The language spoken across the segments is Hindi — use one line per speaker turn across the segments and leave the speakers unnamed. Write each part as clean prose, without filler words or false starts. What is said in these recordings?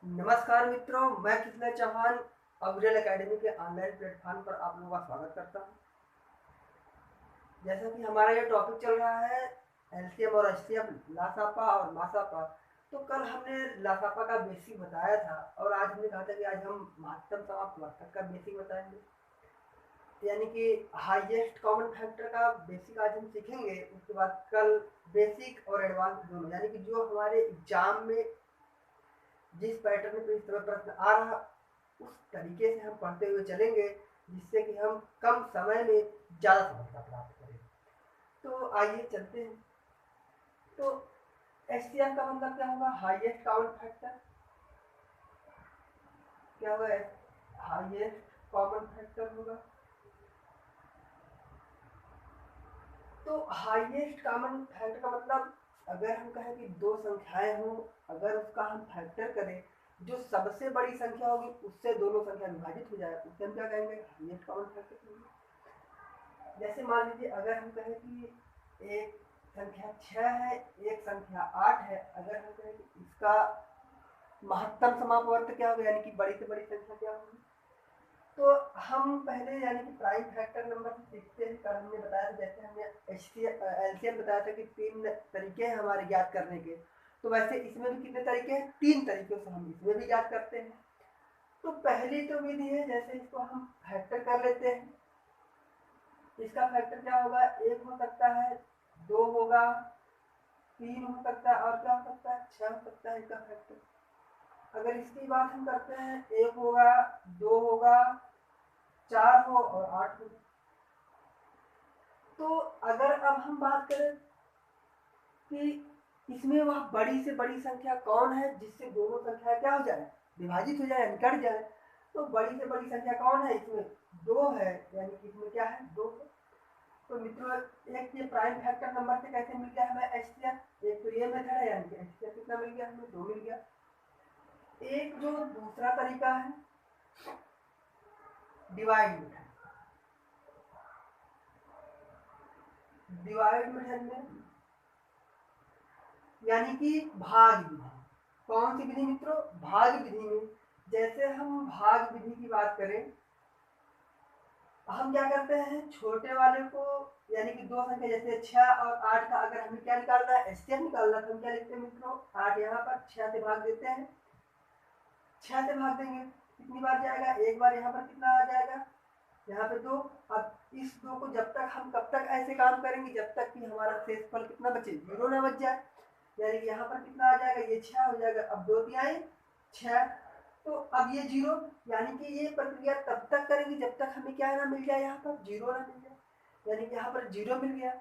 नमस्कार मित्रों, मैं कृष्णा चौहान अविरल एकेडमी के ऑनलाइन प्लेटफॉर्म पर आप लोगों का स्वागत करता हूं। जैसा कि हमारा ये टॉपिक चल रहा है एलसीएम और एचसीएफ, लासापा और मासापा। तो कल हमने लासापा का बेसिक बताया था और आज हमने कहा था कि आज हम महत्तम समापवर्तक का बेसिक बताएंगे, यानी कि हाईएस्ट कॉमन फैक्टर का बेसिक आज हम सीखेंगे। उसके बाद कल बेसिक और एडवांस दोनों, यानी कि जो हमारे एग्जाम में जिस पैटर्न पे इस तरह प्रश्न आ रहा उस तरीके से हम पढ़ते हुए चलेंगे, जिससे कि हम कम समय में ज़्यादा सफलता प्राप्त करें। तो आइए चलते हैं। तो एचसीएफ का मतलब क्या होगा? Highest common factor. क्या होगा? हाईएस्ट कॉमन फैक्टर होगा। तो हाईएस्ट कॉमन फैक्टर का मतलब, अगर हम कहें कि दो संख्याएं हों, अगर उसका हम फैक्टर करें, जो सबसे बड़ी संख्या होगी उससे दोनों संख्या विभाजित हो जाए, उससे हम क्या कहेंगे? हाईएस्ट कॉमन फैक्टर कहेंगे। जैसे मान लीजिए अगर हम कहें कि एक संख्या 6 है, एक संख्या 8 है, अगर हम कहें कि इसका महत्तम समापवर्त क्या होगा, यानी कि बड़ी से बड़ी संख्या क्या होगी, तो हम पहले यानी कि प्राइम फैक्टर नंबर से सीखते हैं। कल हमने बताया था, जैसे हमने एलसीएम बताया था कि 3 तरीके हैं हमारे ज्ञात करने के, तो वैसे इसमें भी कितने तरीके हैं? 3 तरीकों से हम इसमें भी ज्ञात करते हैं। तो पहली तो विधि है, जैसे इसको हम फैक्टर कर लेते हैं। इसका फैक्टर क्या होगा? 1 हो सकता है, 2 होगा, 3 हो सकता है, और क्या हो सकता है? 6 हो सकता है इसका फैक्टर। अगर इसकी बात हम करते हैं, 1 होगा, 2 होगा, 4 हो और 8 हो। तो अगर अब हम बात करें कि इसमें वह बड़ी से बड़ी संख्या कौन है जिससे दोनों संख्या क्या हो जाए? विभाजित हो जाए, निकट जाए। तो बड़ी से बड़ी संख्या कौन है? इसमें 2 है, यानी कि इसमें क्या है? 2 है। तो मित्रों, एक ये प्राइम फैक्टर नंबर से कैसे मिल गया हमें एचसीएफ? एक तो ये मेथड है, यानी कि एचसीएफ कितना मिल गया हमें? 2 मिल गया। एक जो दूसरा तरीका है डिवाइड मेथड। डिवाइड मेथड में यानी कि भाग विधि। कौन सी विधि मित्रों? भाग विधि में। जैसे हम भाग विधि की बात करें, हम क्या करते हैं? छोटे वाले को, यानी कि दो संख्या जैसे 6 और 8 का अगर हमें क्या निकालना है? एचसीएफ निकालना, तो हम क्या लिखते हैं मित्रों? 8 यहाँ पर 6 से भाग देते हैं। 6 से भाग देंगे, कितनी बार जाएगा? एक बार। यहाँ पर कितना आ जाएगा? यहाँ पे 2। अब इस 2 को जब तक हम कब तक ऐसे काम करेंगे जब तक कि हमारा शेषफल कितना बचे? 0 ना बच जाए। यानी कि यहाँ पर कितना आ जाएगा? ये 6 हो जाएगा। अब 2 तिहाई 6, तो अब ये 0, यानी कि ये प्रक्रिया तब तक करेंगे जब तक हमें क्या ना मिल जाए? यहाँ पर 0 ना मिल जाए। यानी कि यहाँ पर 0 मिल गया,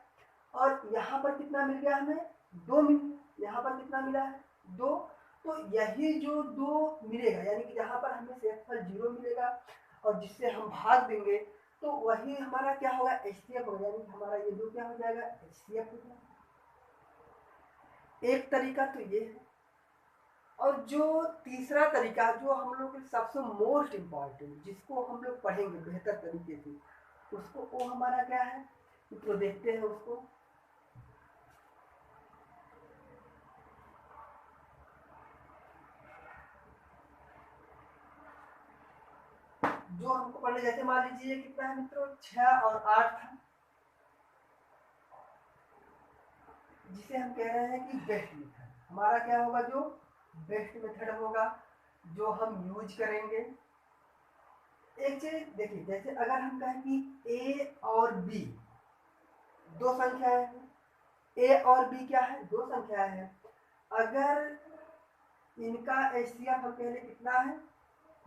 और यहाँ पर कितना मिल गया हमें? 2 मिल। यहाँ पर कितना मिला है? 2। तो यही जो 2 मिलेगा, यानी कि जहाँ पर हमें शेषफल 0 मिलेगा और जिससे हम भाग देंगे, तो वही हमारा क्या होगा? एचसीएफ होगा। यानी हमारा ये 2 क्या हो जाएगा? एचसीएफ हो जाएगा। एक तरीका तो ये है। और जो तीसरा तरीका, जो हम लोग के सबसे मोस्ट इम्पॉर्टेंट, जिसको हम लोग पढ़ेंगे बेहतर तरीके से, उसको वो हमारा क्या है? तो देखते हैं उसको। जो हमको पढ़ने, जैसे मान लीजिए कितना है मित्रों? 6 और 8 था, जिसे हम कह रहे हैं कि बेस्ट मेथड हमारा क्या होगा? जो बेस्ट मेथड होगा, जो हम यूज करेंगे। एक चीज देखिए, जैसे अगर हम कहें कि ए और बी दो संख्याएं हैं, ए और बी क्या है? दो संख्याएं हैं। अगर इनका एचसीएफ हम कह रहे कितना है?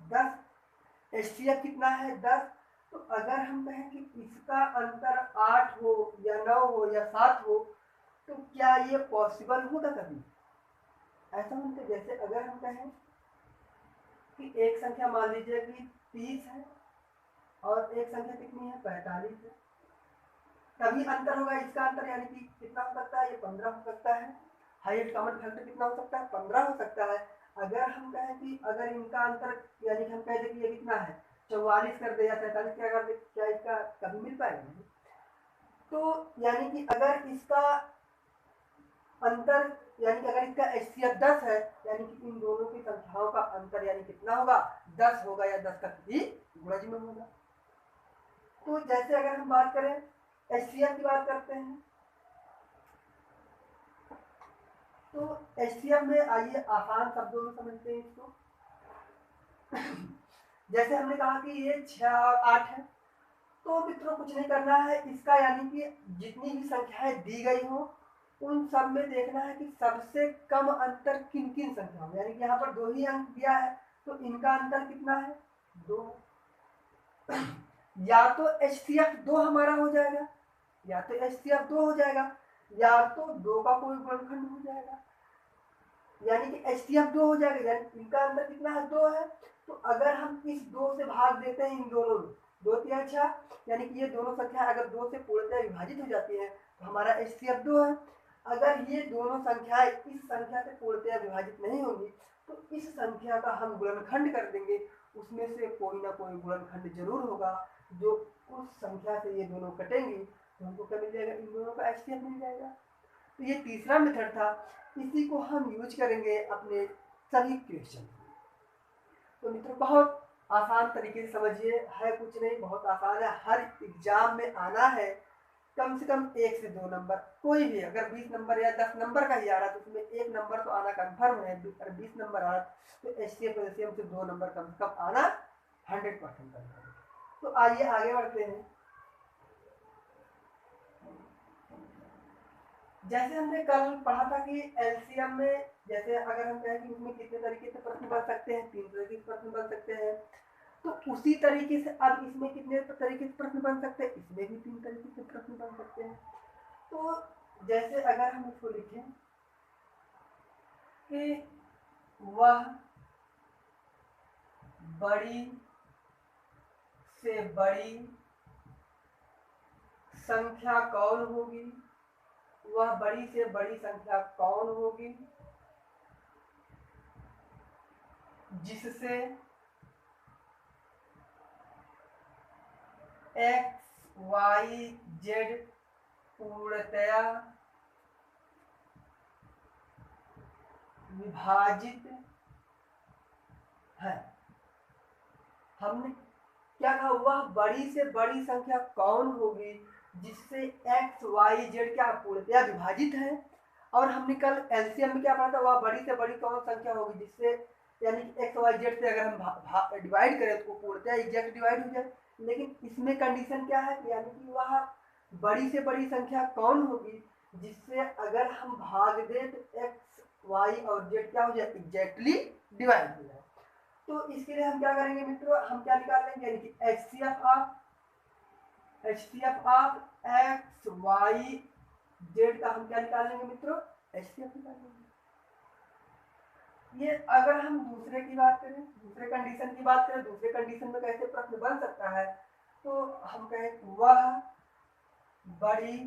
10। एचसीएफ कितना है? 10। तो अगर हम कहें कि इसका अंतर 8 हो या 9 हो या 7 हो, तो क्या ये पॉसिबल होगा कभी? ऐसा होता है। जैसे अगर हम कहें कि एक संख्या मान लीजिए कि 30 है और एक संख्या कितनी है? 45 है, तभी अंतर होगा। इसका अंतर यानी कि कितना हो सकता है? ये 15 हो सकता है। हाईएस्ट कॉमन फैक्टर कितना हो सकता है? 15 हो सकता है। अगर हम कहें कि अगर इनका अंतर, यानी कि हम कह दें कि ये कितना है? 44 कर दे या 43 क्या कर दे, क्या इसका कभी मिल पाएगा? तो यानी कि अगर इसका अंतर यानी कि अगर इसका HCF 10 है यानी कि इन दोनों की संख्याओं का अंतर यानी कितना होगा 10 होगा या 10 का ही गुणज में होगा। तो जैसे अगर हम बात करें HCF की बात करते हैं तो HCF में आइए आसान शब्दों में समझते हैं इसको। जैसे हमने कहा कि ये 6 और 8 है तो मित्रों कुछ नहीं करना है, इसका यानी कि जितनी भी संख्याएं दी गई हो उन सब में देखना है कि सबसे कम अंतर किन किन संख्याओं में, यानी कि यहाँ पर 2 ही अंक दिया है तो इनका अंतर कितना है 2। या तो HCF 2 हमारा हो जाएगा, या तो HCF 2 हो जाएगा, या तो 2 का कोई गुणनखंड हो जाएगा, यानी कि HCF 2 हो जाएगा। यानी इनका अंतर कितना है 2 है। तो अगर हम इस 2 से भाग देते हैं इन दोनों में 2 3 6, यानी कि ये दोनों संख्या अगर 2 से पूर्णतः विभाजित हो जाती है तो हमारा HCF 2 है। अगर ये दोनों संख्याएं इस संख्या से पूर्णतः विभाजित नहीं होंगी तो इस संख्या का हम गुणनखंड कर देंगे, उसमें से कोई ना कोई गुणनखंड जरूर होगा जो उस संख्या से ये दोनों कटेंगी तो हमको क्या मिल जाएगा, इन दोनों का HCF मिल जाएगा। तो ये तीसरा मेथड था, इसी को हम यूज करेंगे अपने सभी क्वेश्चन। तो मित्रों बहुत आसान तरीके से समझिए, है कुछ नहीं, बहुत आसान है, हर एग्जाम में आना है कम से कम 1 से 2 नंबर, कोई भी अगर 20 नंबर या 10 नंबर का ही आ रहा तो उसमें 1 नंबर तो आना कन्फर्म है, अगर 20 नंबर आ रहा तो HCF LCM से 2 नंबर कम से कम आना 100% कन्फर्म। तो आइए आगे बढ़ते हैं। जैसे हमने कल पढ़ा था कि एलसीएम में जैसे अगर हम कहें कि उसमें कितने तरीके से प्रश्न बन सकते हैं, 3 तरीके से प्रश्न बन सकते हैं, तो उसी तरीके से अब इसमें कितने तरीके से प्रश्न बन सकते हैं, इसमें भी 3 तरीके से प्रश्न बन सकते हैं। तो जैसे अगर हम इसको लिखें कि वह बड़ी से बड़ी संख्या कौन होगी, वह बड़ी से बड़ी संख्या कौन होगी जिससे एक्स वाई जेड पूर्णतया विभाजित है। हमने क्या कहा, वह बड़ी से बड़ी संख्या कौन होगी जिससे एक्स वाई जेड क्या पूर्णतया विभाजित है। और हमने कल एलसीएम में क्या पढ़ा था, वह बड़ी से बड़ी कौन संख्या होगी जिससे यानी कि एक्स वाई जेड से अगर हम डिवाइड करें तो पूर्णतया एग्जैक्ट डिवाइड हो जाए। लेकिन इसमें कंडीशन क्या है, यानी कि वह बड़ी से बड़ी संख्या कौन होगी जिससे अगर हम भाग दें तो एक्स वाई और जेड क्या हो जाए, एग्जैक्टली डिवाइड हो जाए। तो इसके लिए हम क्या करेंगे मित्रों, हम क्या निकाल लेंगे, यानी कि HCF of x y z का हम क्या निकाल लेंगे मित्रों, HCF निकाल लेंगे। ये अगर हम दूसरे की बात करें, दूसरे कंडीशन की बात करें, दूसरे कंडीशन में कैसे प्रश्न बन सकता है, तो हम कहें वह बड़ी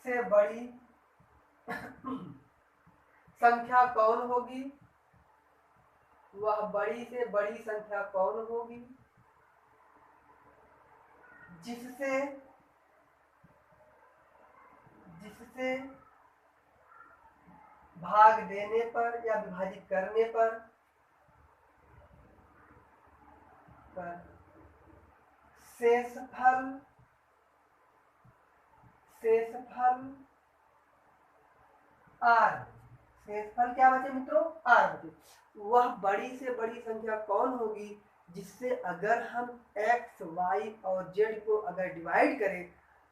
से बड़ी संख्या कौन होगी, वह बड़ी से बड़ी संख्या कौन होगी जिससे भाग देने पर या विभाजित करने पर शेषफल आर, शेषफल क्या बचे मित्रों, आर बचे। वह बड़ी से बड़ी संख्या कौन होगी जिससे अगर हम एक्स वाई और जेड को अगर डिवाइड करें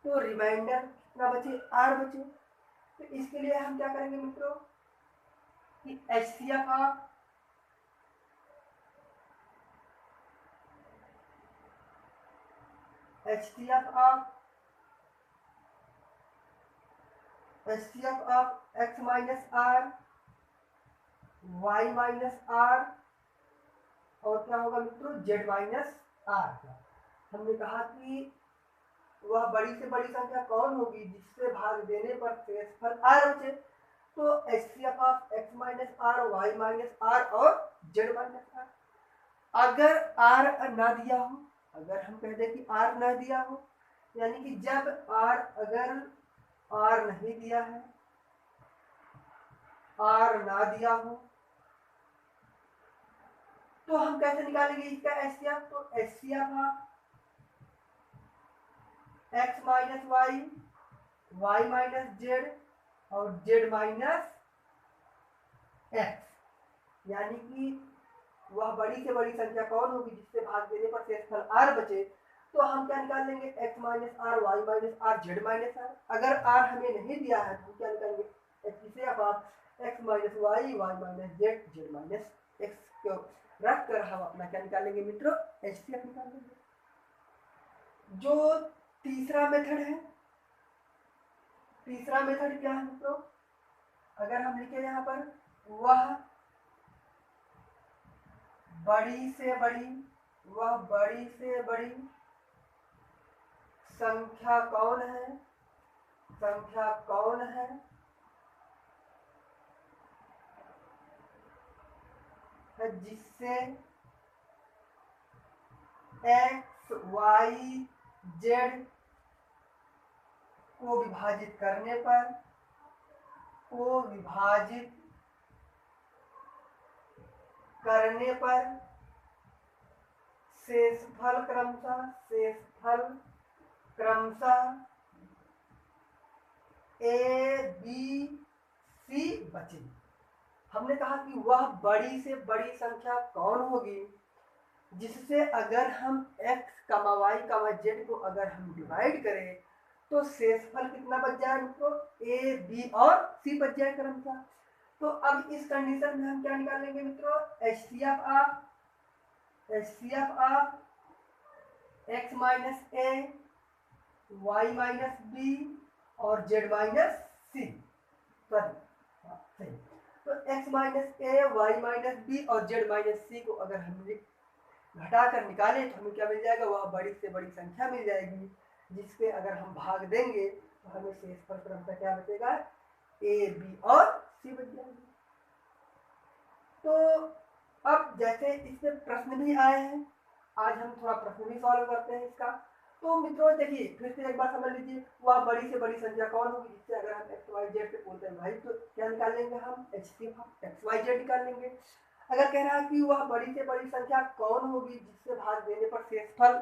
तो रिमाइंडर कितना बचे, आर बचे। तो इसके लिए हम क्या करेंगे मित्रों कि HCF of x minus r y minus r और क्या होगा मित्रों, z माइनस आर का। हमने कहा कि वह बड़ी से बड़ी संख्या कौन होगी जिससे भाग देने पर शेषफल आर बचे। तो HCF of x minus r y minus r और z माइनस आर। अगर r ना दिया हो, अगर हम कह दें कि r ना दिया हो, यानी कि जब r अगर r नहीं दिया है आर ना दिया हो तो हम कैसे निकालेंगे इसका एचसीएफ? तो HCF x minus y, y minus z और जेड माइनस एक्स, यानी कि वह बड़ी से बड़ी संख्या कौन होगी जिससे भाग देने पर शेषफल आर बचे। तो हम क्या निकाल लेंगे? X minus r, y minus r, z minus r. अगर आर हमें नहीं दिया है तो क्या निकालेंगे? इसे अब आप x minus y, y minus z, z minus x को रख कर हम अपना क्या निकालेंगे मित्रों? एचसीएफ निकाल लेंगे। जो तीसरा मेथड है, तीसरा मेथड क्या है मित्रों? अगर हम लिखे यहाँ पर वह बड़ी से बड़ी, वह बड़ी से बड़ी संख्या कौन है, संख्या कौन है जिससे एक्स वाई जेड को विभाजित करने पर, को विभाजित करने पर शेषफल क्रमशः, शेषफल क्रमशः ए बी सी बचे। हमने कहा कि वह बड़ी से बड़ी संख्या कौन होगी जिससे अगर हम x, y, z को अगर हम डिवाइड करें तो शेषफल कितना बच जाए मित्रों? ए बी और सी बच जाए क्रमशः। तो अब इस कंडीशन में हम क्या निकालेंगे मित्रों? HCF of x minus a, y minus b और जेड माइनस सी। सही। तो x minus a, y minus b और जेड माइनस सी को अगर हम घटाकर निकाले तो हमें क्या मिल जाएगा? वह बड़ी से बड़ी संख्या मिल जाएगी जिसके अगर हम भाग देंगे तो हमें शेषफल क्रमशः क्या बचेगा? ए बी और सी बच जाएगी। तो अब जैसे इसमें प्रश्न भी आए हैं, आज हम थोड़ा प्रश्न भी सॉल्व करते हैं इसका। तो मित्रों देखिए फिर से एक बार समझ लीजिए, वह बड़ी से बड़ी संख्या कौन होगी जिससे अगर हम एक्स वाई जेड से बोलते हैं भाई तो क्या निकाल लेंगे हम? एचसीएफ एक्स वाई जेड निकाल लेंगे। अगर कह रहा है कि वह बड़ी से बड़ी संख्या कौन होगी जिससे भाग देने पर शेषफल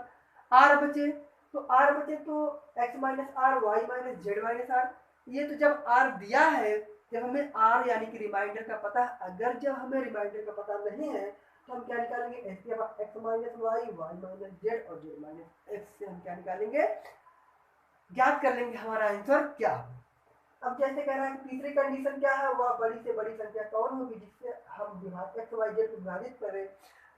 आर बचे, तो आर बचे तो x minus r, y minus z minus r. ये तो जब आर दिया है, जब हमें आर यानी कि रिमाइंडर का पता है, अगर जब हमें रिमाइंडर का पता नहीं है तो हम क्या निकालेंगे? HCF x minus y, y minus z और जेड माइनस एक्स से हम क्या निकालेंगे? ज्ञात कर लेंगे हमारा आंसर क्या। अब जैसे कह रहा है कि तीसरी कंडीशन क्या है? वह बड़ी से बड़ी संख्या कौन होगी जिससे हम एक्स वाई जेड को विभाजित करें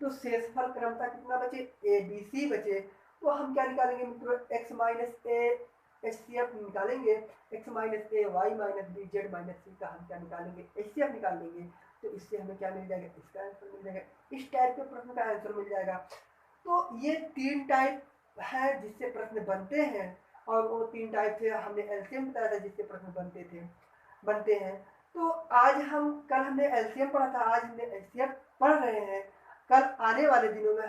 तो शेषफल क्रमशः कितना बचे? ए बी सी बचे। तो हम क्या निकालेंगे मित्रों? एक्स माइनस ए एचसीएफ निकालेंगे, x minus a, y minus b, z minus c का हम क्या निकालेंगे? एचसीएफ निकाल लेंगे। तो इससे हमें क्या मिल जाएगा? इसका आंसर मिल जाएगा। इस टाइप के प्रश्न का आंसर मिल जाएगा। तो ये तीन टाइप है जिससे प्रश्न बनते हैं, और वो तीन टाइप थे, हमने एलसीएम बताया था जिससे प्रश्न बनते हैं। तो आज हम, कल हमने एलसीएम पढ़ा था, आज हमने एचसीएफ पढ़ रहे हैं। कल आने वाले दिनों में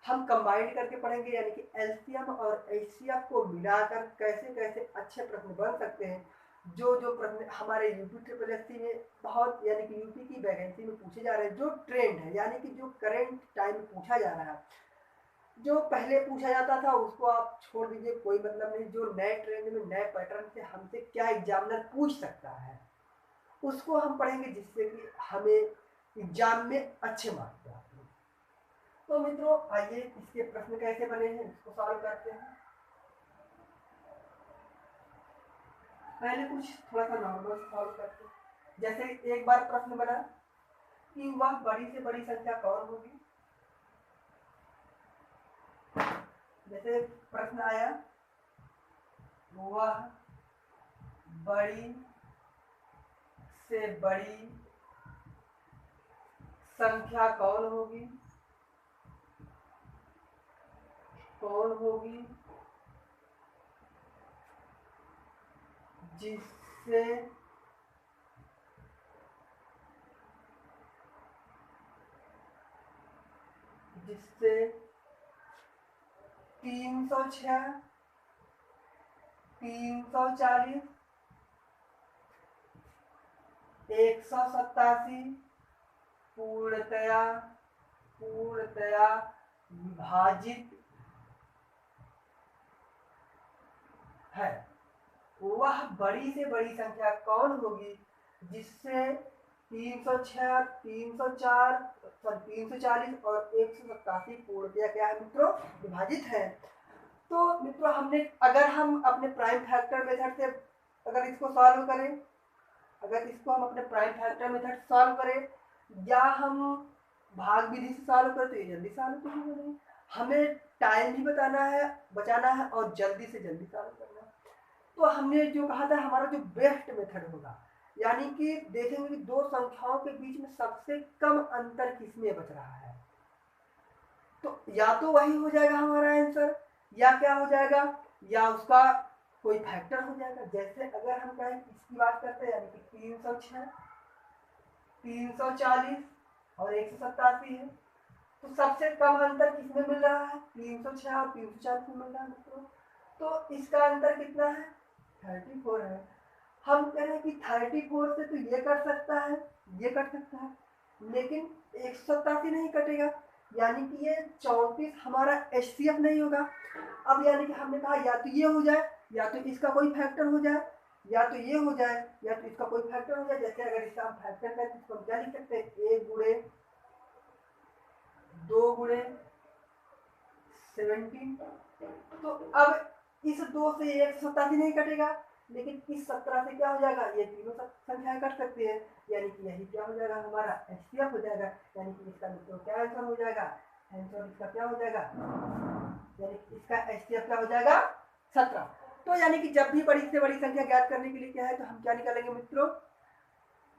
हम कंबाइंड करके पढ़ेंगे, यानी कि एलसीएम और एचसीएफ को मिलाकर कैसे कैसे अच्छे प्रश्न बन सकते हैं। जो प्रश्न हमारे यूपी ट्रिपल एससी में बहुत, यानी कि यूपी की वैकेंसी में पूछे जा रहे हैं, जो ट्रेंड है यानी कि जो करंट टाइम में पूछा जा रहा है, जो पहले पूछा जाता था उसको आप छोड़ दीजिए, कोई मतलब नहीं। जो नए ट्रेंड में नए पैटर्न से हमसे क्या एग्जामिनर पूछ सकता है उसको हम पढ़ेंगे, जिससे कि हमें एग्जाम में अच्छे मार्क्स प्राप्त हो। तो मित्रों आइए इसके प्रश्न कैसे बने हैं इसको सॉल्व करते हैं। पहले कुछ थोड़ा सा नॉर्मल सॉल्व करते हैं। जैसे एक बार प्रश्न बना कि वह बड़ी से बड़ी संख्या कौन होगी। जैसे प्रश्न आया, वह बड़ी से बड़ी संख्या कौन होगी जिससे जिससे 306, 340, 187 पूर्णतया विभाजित है। वह बड़ी से बड़ी संख्या कौन होगी जिससे 306, 304, 340 और 187 पूर्णतया क्या है मित्रों, विभाजित है। तो मित्रों हमने, अगर हम अपने प्राइम फैक्टर मेथड से अगर इसको सॉल्व करें, अगर इसको हम अपने प्राइम फैक्टर मेथड सॉल्व करें या हम भाग विधि से सॉल्व करें तो ये जल्दी सॉल्व तो नहीं, हमें टाइम भी बचाना है और जल्दी से जल्दी सॉल्व करना है। तो हमने जो कहा था हमारा जो बेस्ट मेथड होगा, यानी कि देखेंगे कि दो संख्याओं के बीच में सबसे कम अंतर किसमें बच रहा है, तो या तो वही हो जाएगा हमारा आंसर, या क्या हो जाएगा, या उसका कोई फैक्टर हो जाएगा। जैसे अगर हम कहें इसकी बात करते हैं, यानी कि 306, 340 और 187 है, तो सबसे कम अंतर किसमें मिल रहा है, 306 और 340 में मिल रहा है मित्रों। तो इसका अंतर कितना है, 34 है। हम कह रहे हैं कि 34 से तो ये कट सकता है, ये कट सकता है, लेकिन 187 नहीं कटेगा, यानी कि ये 34 हमारा HCF नहीं होगा। अब यानी कि हमने कहा या तो ये हो जाए, या तो इसका कोई फैक्टर हो जाए, या तो ये हो जाए, या तो इसका कोई फैक्टर हो जाए। जैसे अगर इसका हम फैक्टर करें तो हम क्या लिख सकते हैं, 1 गुणे 2 गुणे 17। तो अब इस 2 से 187 नहीं कटेगा, लेकिन इस 17 से क्या हो जाएगा, ये तीनों संख्याएं कट सकती है, यानी कि यही क्या हो जाएगा हमारा HCF हो जाएगा। यानी कि इसका मित्रों क्या आंसर हो जाएगा, आंसर इसका क्या हो जाएगा, यानी कि इसका HCF क्या हो जाएगा, 17। तो यानी कि जब भी बड़ी से बड़ी संख्या ज्ञात करने के लिए क्या है, तो हम क्या निकालेंगे मित्रों,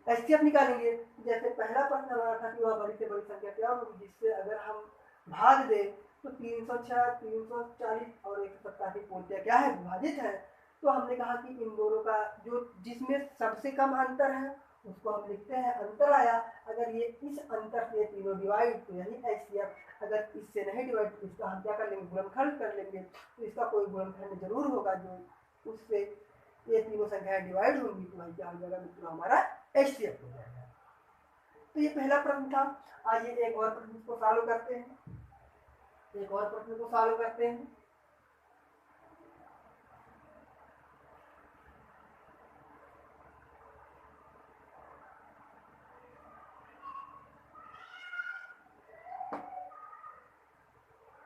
HCF निकालेंगे। जैसे पहला प्रश्न हमारा था कि वह बड़ी से बड़ी संख्या क्या होगी जिससे अगर हम भाग दें तो 306, 340 और 187 पूर्णतया क्या है, विभाजित है। तो हमने कहा कि इन दोनों का जो जिसमें सबसे कम अंतर है उसको हम लिखते हैं अंतर आया। अगर ये इस अंतर से तीनों डिवाइड, तो यानी HCF। अगर इससे नहीं डिवाइड तो इसका हम क्या कर लेंगे, गुणनखंड कर लेंगे। तो इसका कोई गुणनखंड जरूर होगा जो उससे ये तीनों संख्याएं डिवाइड होंगी, तो वही क्या हो जाएगा मित्रों, हमारा HCF हो जाएगा। तो ये पहला प्रश्न था। आइए एक और प्रश्न को सॉल्व करते हैं, एक और प्रश्न को सॉल्व करते हैं।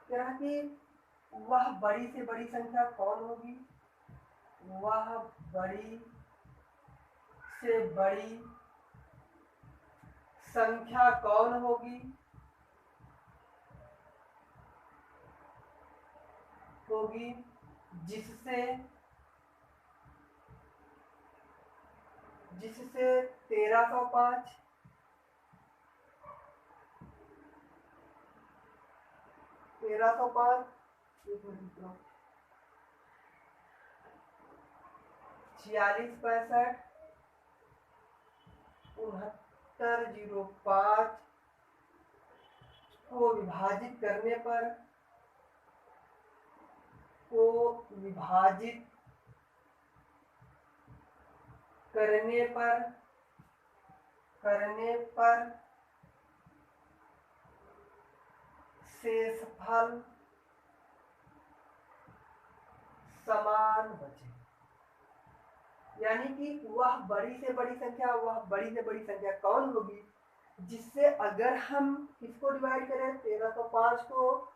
क्या कि वह बड़ी से बड़ी संख्या कौन होगी, वह बड़ी से बड़ी संख्या कौन होगी जिससे 1305, 1305, 46, 65, 6905 को विभाजित करने पर शेषफल समान बचे। यानी कि वह बड़ी से बड़ी संख्या कौन होगी जिससे अगर हम इसको डिवाइड करें 1305 को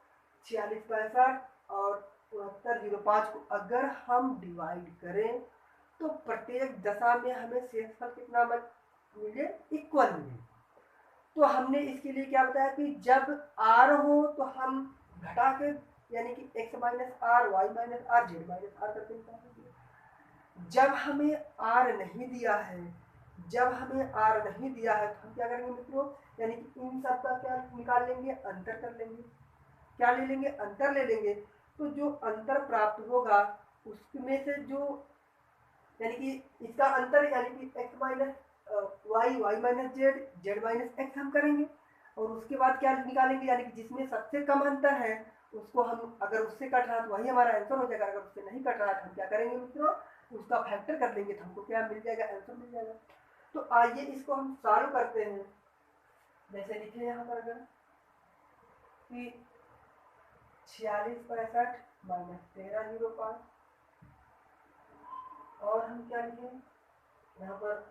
46, 65 और 6905 को अगर हम डिवाइड करें तो प्रत्येक दशा में हमें शेषफल कितना मिले, इक्वल मिले। तो हमने इसके लिए क्या बताया कि जब r हो तो हम घटा के, यानी कि x minus r, y minus r, z minus r करके निकालेंगे। जब हमें r नहीं दिया है, तो हम क्या करेंगे मित्रों, यानी कि इन सब का क्या निकाल लेंगे, अंतर कर लेंगे। क्या ले लेंगे, अंतर ले लेंगे। तो जो अंतर प्राप्त होगा उसमें से जो, यानी कि इसका अंतर, यानी कि x minus y, y minus z, z minus x हम करेंगे। और उसके बाद क्या निकालेंगे, यानी कि जिसमें सबसे कम अंतर है उसको हम, अगर उससे कट रहा तो वही हमारा आंसर हो जाएगा। अगर उससे नहीं कट रहा तो हम क्या करेंगे मित्रों, उसका फैक्टर कर लेंगे तो हमको क्या मिल जाएगा, आंसर मिल जाएगा। तो आइए इसको हम सॉल्व करते हैं। जैसे लिखे यहाँ पर अगर कि 4665 माइनस 1305, और हम क्या लिखे यहाँ पर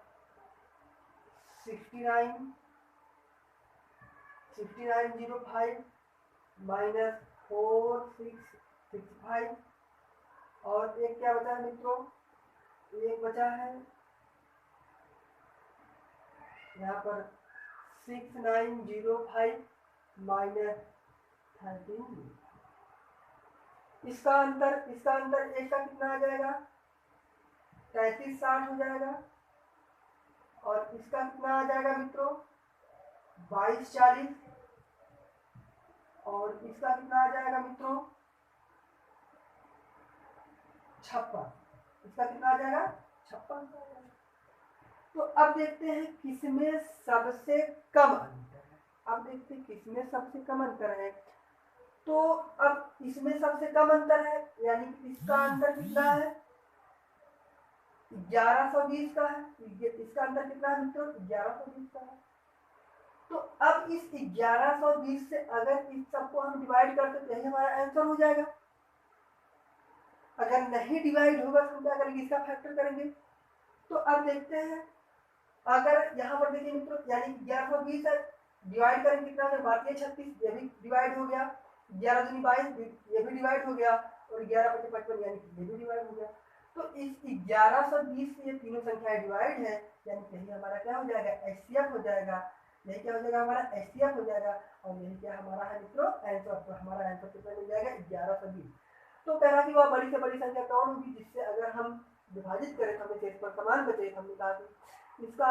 6905 माइनस 4665, और एक क्या बचा है मित्रों, एक बचा है यहाँ पर 6905 माइनस 13। इसका अंतर एक का कितना आ जाएगा, 3360 हो जाएगा, और इसका कितना आ जाएगा मित्रों, 2240, और इसका कितना आ जाएगा मित्रों, 56। इसका कितना आ जाएगा, 56। तो अब देखते हैं किसमें सबसे कम अंतर है। अब देखते हैं किसमें सबसे कम अंतर है। तो अब इसमें सबसे कम अंतर है, यानी कि इसका अंतर कितना है, 1120 का है। इसका अंतर कितना है मित्रों, 1120 का है। तो अब इस 1120 से अगर इस सबको हम डिवाइड करते तो यही हमारा आंसर हो जाएगा। अगर नहीं डिवाइड होगा तो हम क्या करेंगे, इसका फैक्टर करेंगे। तो अब देखते हैं, अगर यहाँ पर देखिए मित्रों, यानी 1120 है, डिवाइड करेंगे कितना, अगर भारतीय 36, ये भी डिवाइड हो गया, 11 दूनी 22, ये भी डिवाइड हो गया, और 11 पचे 55, यानी कि ये भी डिवाइड हो गया। तो इस 1120 से ये तीनों संख्याएं डिवाइड है, यानी कि यही हमारा क्या हो जाएगा, एचसीएफ हो जाएगा। यही क्या हो जाएगा, हमारा एचसीएफ हो जाएगा, और यही क्या हमारा है मित्रों, आंसर। तो हमारा आंसर कितना मिल जाएगा, 1120। तो कह रहा कि वह बड़ी से बड़ी संख्या कौन होगी जिससे अगर हम विभाजित करें तो हमें शेष पर समान बचे। हमने कहा कि इसका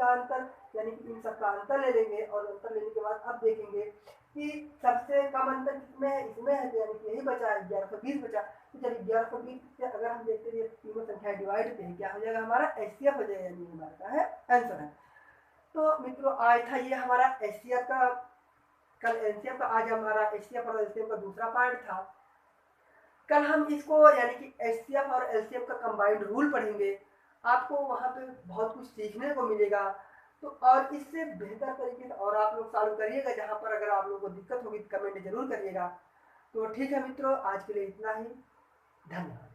अंतर, यानी कि इन सबका अंतर ले लेंगे, और अंतर लेने के बाद अब देखेंगे कि सबसे कम अंतर किसमें है, इसमें है, यानी कि यही बचा, 1120 बचा। तो जब 1120 से अगर हम देखते हैं तीनों संख्या डिवाइड होते हैं, क्या हो जाएगा, हमारा एचसीएफ हो जाएगा, यानी हमारा क्या है, आंसर है। तो मित्रों आज था ये हमारा एचसीएफ का, कल एलसीएम का, आज हमारा एचसीएफ और एलसीएम का दूसरा पार्ट था। कल हम इसको यानी कि एचसीएफ और एलसीएम का कंबाइंड रूल पढ़ेंगे। आपको वहाँ पे बहुत कुछ सीखने को मिलेगा। तो और इससे बेहतर तरीके से और आप लोग सॉल्व करिएगा। जहाँ पर अगर आप लोगों को दिक्कत होगी तो कमेंट जरूर करिएगा। तो ठीक है मित्रों, आज के लिए इतना ही। धन्यवाद।